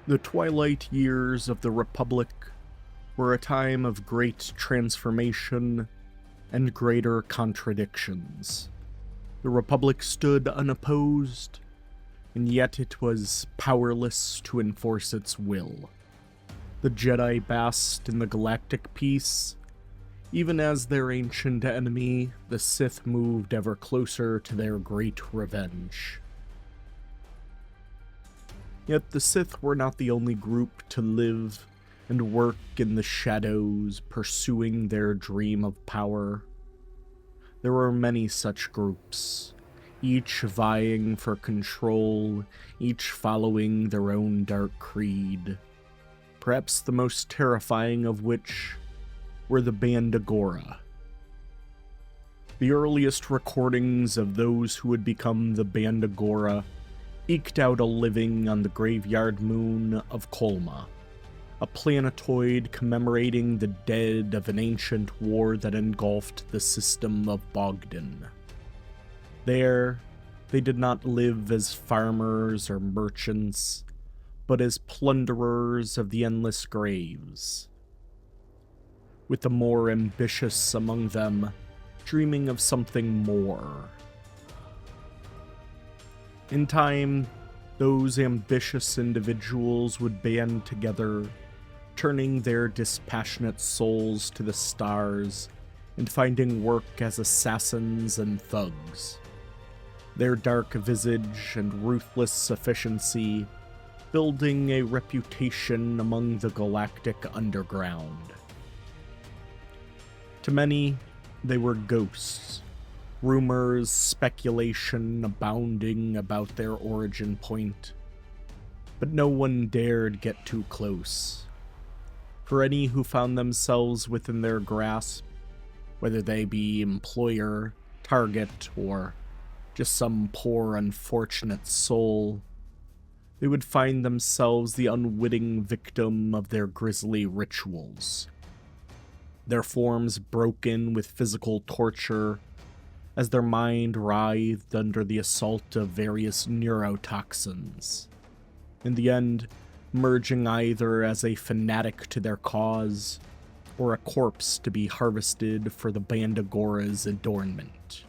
The twilight years of the Republic were a time of great transformation and greater contradictions. The Republic stood unopposed, and yet it was powerless to enforce its will. The Jedi basked in the galactic peace. Even as their ancient enemy, the Sith moved ever closer to their great revenge. Yet the Sith were not the only group to live and work in the shadows, pursuing their dream of power. There were many such groups, each vying for control, each following their own dark creed. Perhaps the most terrifying of which were the Bando Gora. The earliest recordings of those who would become the Bando Gora eked out a living on the graveyard moon of Kolma, a planetoid commemorating the dead of an ancient war that engulfed the system of Bogdan. There, they did not live as farmers or merchants, but as plunderers of the endless graves, with the more ambitious among them dreaming of something more. In time, those ambitious individuals would band together, turning their dispassionate souls to the stars and finding work as assassins and thugs. Their dark visage and ruthless efficiency building a reputation among the galactic underground. To many, they were ghosts. Rumors, speculation abounding about their origin point, but no one dared get too close. For any who found themselves within their grasp, whether they be employer, target, or just some poor unfortunate soul, they would find themselves the unwitting victim of their grisly rituals. Their forms broken with physical torture, as their mind writhed under the assault of various neurotoxins, in the end merging either as a fanatic to their cause, or a corpse to be harvested for the Bando Gora's adornment.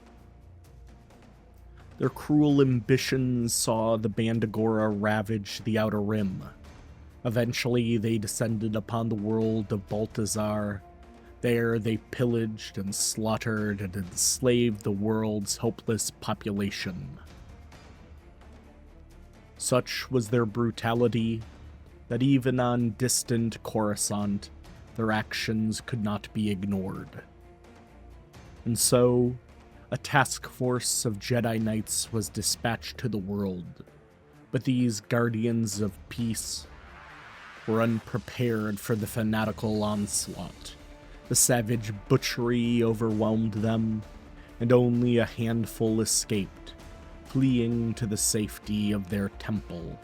Their cruel ambitions saw the Bando Gora ravage the Outer Rim. Eventually they descended upon the world of Baltazar. There they pillaged and slaughtered and enslaved the world's helpless population. Such was their brutality that even on distant Coruscant, their actions could not be ignored. And so, a task force of Jedi Knights was dispatched to the world, but these guardians of peace were unprepared for the fanatical onslaught. The savage butchery overwhelmed them, and only a handful escaped, fleeing to the safety of their temple,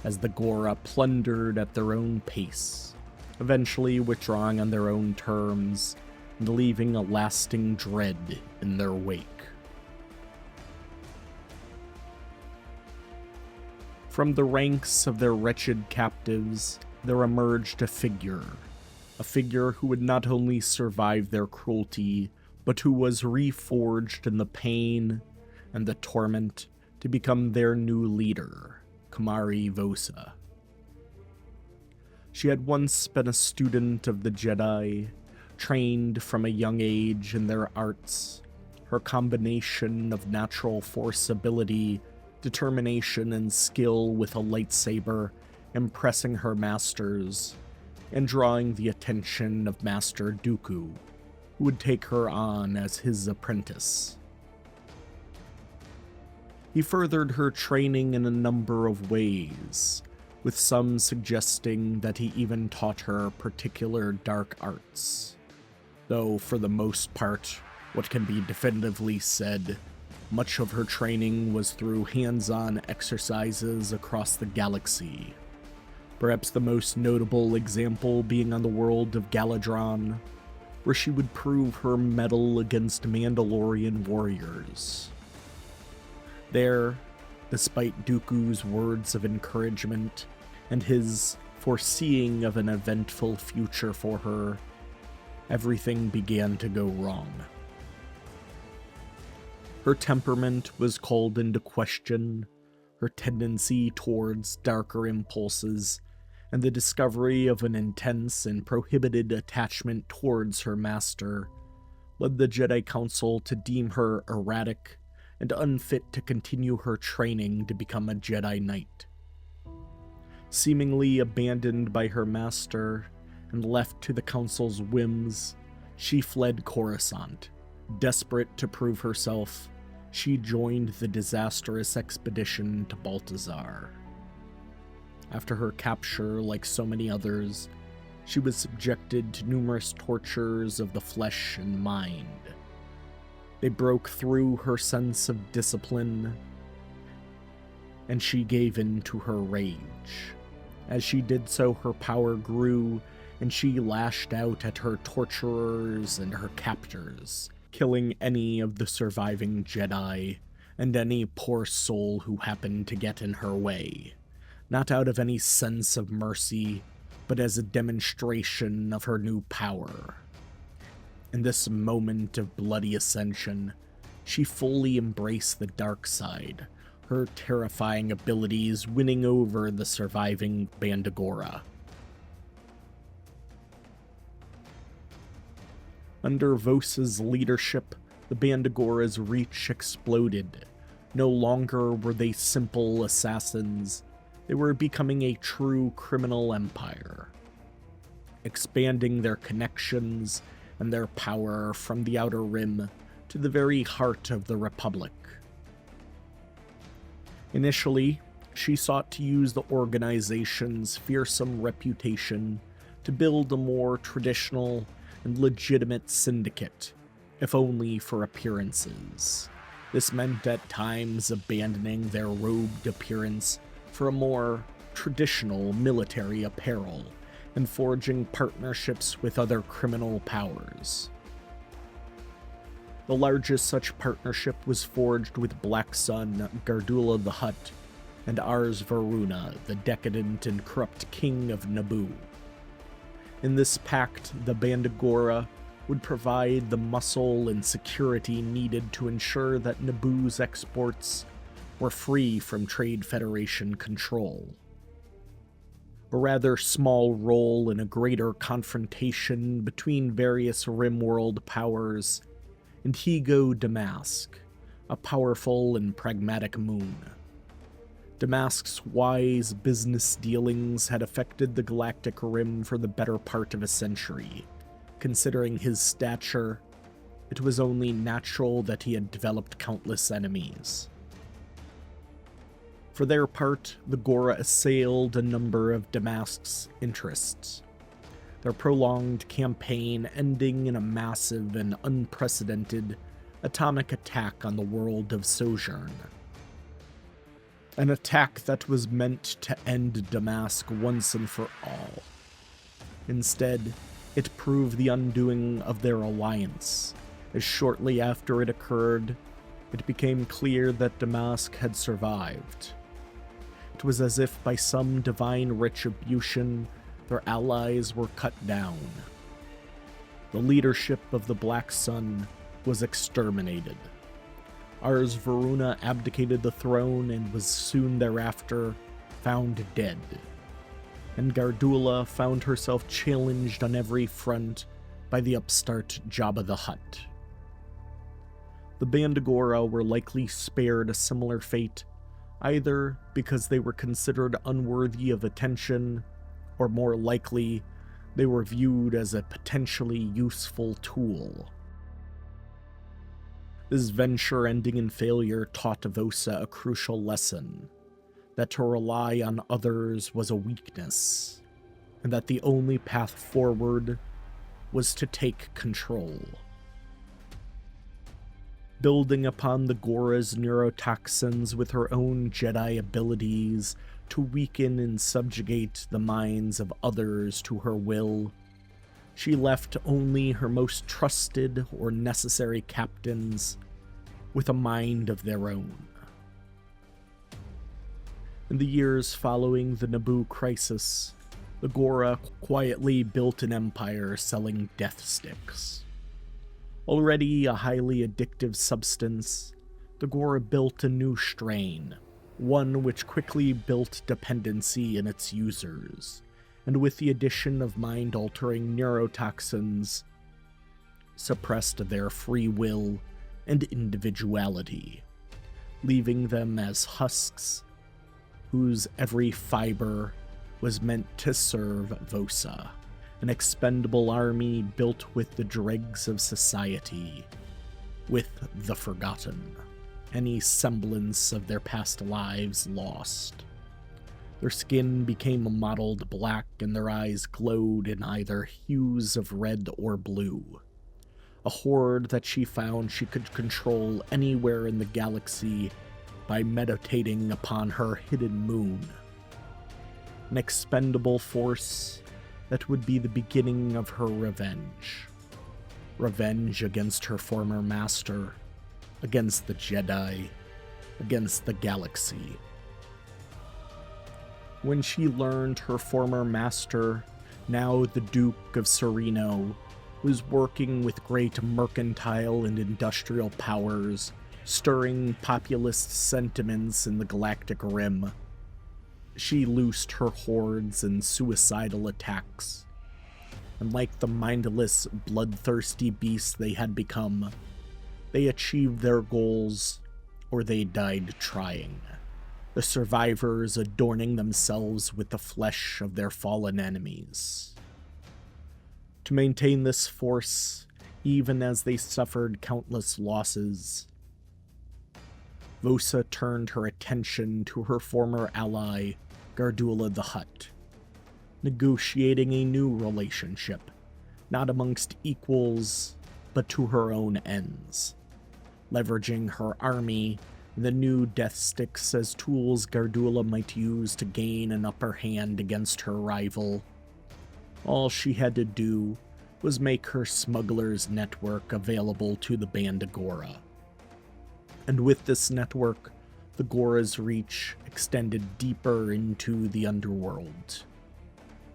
as the Gora plundered at their own pace, eventually withdrawing on their own terms, and leaving a lasting dread in their wake. From the ranks of their wretched captives, there emerged a figure who would not only survive their cruelty, but who was reforged in the pain and the torment to become their new leader, Kamari Vosa. She had once been a student of the Jedi, trained from a young age in their arts. Her combination of natural force ability, determination, and skill with a lightsaber impressing her masters, and drawing the attention of Master Dooku, who would take her on as his apprentice. He furthered her training in a number of ways, with some suggesting that he even taught her particular dark arts. Though, for the most part, what can be definitively said, much of her training was through hands-on exercises across the galaxy. Perhaps the most notable example being on the world of Galadron, where she would prove her mettle against Mandalorian warriors. There, despite Dooku's words of encouragement, and his foreseeing of an eventful future for her, everything began to go wrong. Her temperament was called into question, her tendency towards darker impulses, and the discovery of an intense and prohibited attachment towards her master led the Jedi Council to deem her erratic and unfit to continue her training to become a Jedi Knight. Seemingly abandoned by her master and left to the Council's whims, she fled Coruscant. Desperate to prove herself, she joined the disastrous expedition to Baltazar. After her capture, like so many others, she was subjected to numerous tortures of the flesh and mind. They broke through her sense of discipline, and she gave in to her rage. As she did so, her power grew, and she lashed out at her torturers and her captors, killing any of the surviving Jedi and any poor soul who happened to get in her way, not out of any sense of mercy, but as a demonstration of her new power. In this moment of bloody ascension, she fully embraced the dark side, her terrifying abilities winning over the surviving Bando Gora. Under Vosa's leadership, the Bando Gora's reach exploded. No longer were they simple assassins, they were becoming a true criminal empire, expanding their connections and their power from the Outer Rim to the very heart of the Republic. Initially, she sought to use the organization's fearsome reputation to build a more traditional and legitimate syndicate, if only for appearances. This meant at times abandoning their robed appearance for a more traditional military apparel and forging partnerships with other criminal powers. The largest such partnership was forged with Black Sun, Gardulla the Hutt, and Ars Varuna, the decadent and corrupt king of Naboo. In this pact, the Bando Gora would provide the muscle and security needed to ensure that Naboo's exports were free from Trade Federation control. A rather small role in a greater confrontation between various Rimworld powers, and Higo Damask, a powerful and pragmatic moon. Damask's wise business dealings had affected the Galactic Rim for the better part of a century. Considering his stature, it was only natural that he had developed countless enemies. For their part, the Gora assailed a number of Damask's interests, their prolonged campaign ending in a massive and unprecedented atomic attack on the world of Sojourn. An attack that was meant to end Damask once and for all. Instead, it proved the undoing of their alliance, as shortly after it occurred, it became clear that Damask had survived. It was as if by some divine retribution, their allies were cut down. The leadership of the Black Sun was exterminated. Ars Varuna abdicated the throne and was soon thereafter found dead. And Gardulla found herself challenged on every front by the upstart Jabba the Hutt. The Bando Gora were likely spared a similar fate, either because they were considered unworthy of attention, or more likely, they were viewed as a potentially useful tool. This venture ending in failure taught Vosa a crucial lesson, that to rely on others was a weakness, and that the only path forward was to take control. Building upon the Gora's neurotoxins with her own Jedi abilities to weaken and subjugate the minds of others to her will, she left only her most trusted or necessary captains with a mind of their own. In the years following the Naboo crisis, the Gora quietly built an empire selling death sticks. Already a highly addictive substance, the Gora built a new strain, one which quickly built dependency in its users, and with the addition of mind-altering neurotoxins, suppressed their free will and individuality, leaving them as husks whose every fiber was meant to serve Vosa, an expendable army built with the dregs of society, with the forgotten, any semblance of their past lives lost. Their skin became a mottled black and their eyes glowed in either hues of red or blue. A horde that she found she could control anywhere in the galaxy by meditating upon her hidden moon. An expendable force that would be the beginning of her revenge. Revenge against her former master, against the Jedi, against the galaxy. When she learned her former master, now the Duke of Sereno, was working with great mercantile and industrial powers, stirring populist sentiments in the galactic rim, she loosed her hordes in suicidal attacks. And like the mindless, bloodthirsty beasts they had become, they achieved their goals, or they died trying. The survivors adorning themselves with the flesh of their fallen enemies. To maintain this force, even as they suffered countless losses, Vosa turned her attention to her former ally, Gardulla the Hutt, negotiating a new relationship, not amongst equals, but to her own ends, leveraging her army and the new death sticks as tools Gardulla might use to gain an upper hand against her rival. All she had to do was make her smuggler's network available to the Bando Gora. And with this network, the Gora's reach extended deeper into the underworld.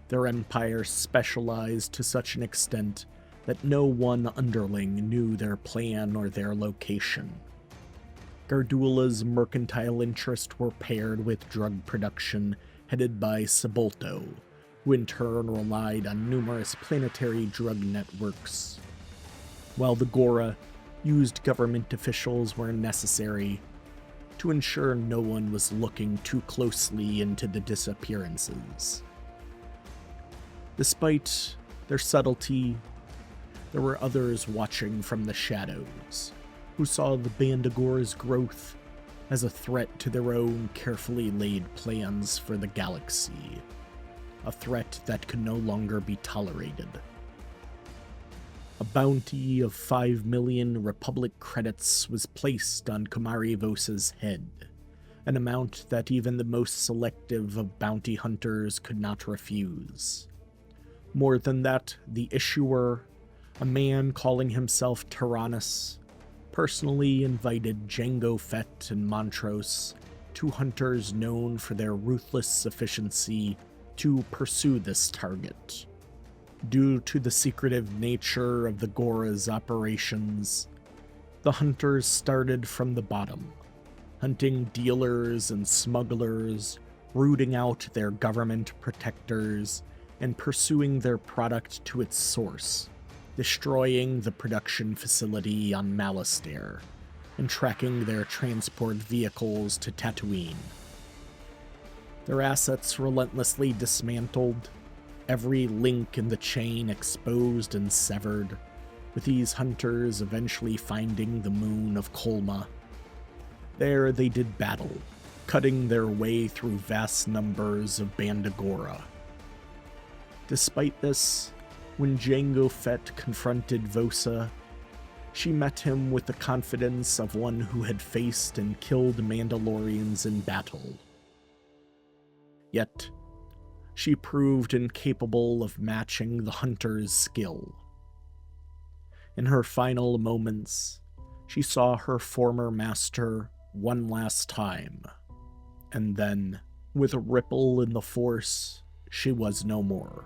Their empire specialized to such an extent that no one underling knew their plan or their location. Gardulla's mercantile interests were paired with drug production headed by Sebulto, who in turn relied on numerous planetary drug networks, while the Gora used government officials where necessary to ensure no one was looking too closely into the disappearances. Despite their subtlety, there were others watching from the shadows, who saw the Bando Gora's growth as a threat to their own carefully laid plans for the galaxy, a threat that could no longer be tolerated. A bounty of 5 million Republic credits was placed on Kumari Vosa's head, an amount that even the most selective of bounty hunters could not refuse. More than that, the issuer, a man calling himself Tyrannus, personally invited Jango Fett and Montrose, two hunters known for their ruthless efficiency, to pursue this target. Due to the secretive nature of the Gora's operations, the hunters started from the bottom, hunting dealers and smugglers, rooting out their government protectors, and pursuing their product to its source, destroying the production facility on Malastare, and tracking their transport vehicles to Tatooine. Their assets relentlessly dismantled, every link in the chain exposed and severed, with these hunters eventually finding the moon of Kolma. There they did battle, cutting their way through vast numbers of Bando Gora. Despite this, when Jango Fett confronted Vosa, she met him with the confidence of one who had faced and killed Mandalorians in battle. Yet, she proved incapable of matching the hunter's skill. In her final moments, she saw her former master one last time, and then With a ripple in the Force, she was no more.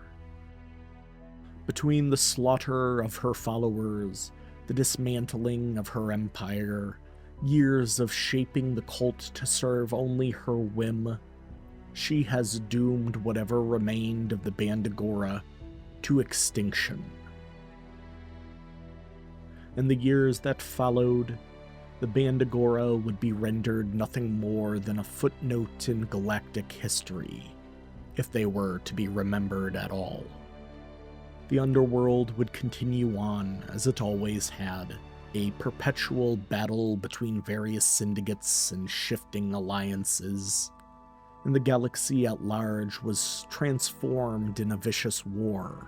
Between the slaughter of her followers, the dismantling of her empire, years of shaping the cult to serve only her whim, she has doomed whatever remained of the Bando Gora to extinction. In the years that followed, the Bando Gora would be rendered nothing more than a footnote in galactic history, if they were to be remembered at all. The underworld would continue on as it always had, a perpetual battle between various syndicates and shifting alliances, and the galaxy at large was transformed in a vicious war,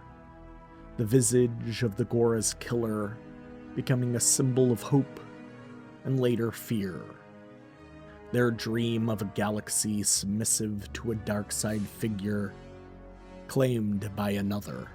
the visage of the Gora's killer becoming a symbol of hope and later fear, their dream of a galaxy submissive to a dark side figure claimed by another.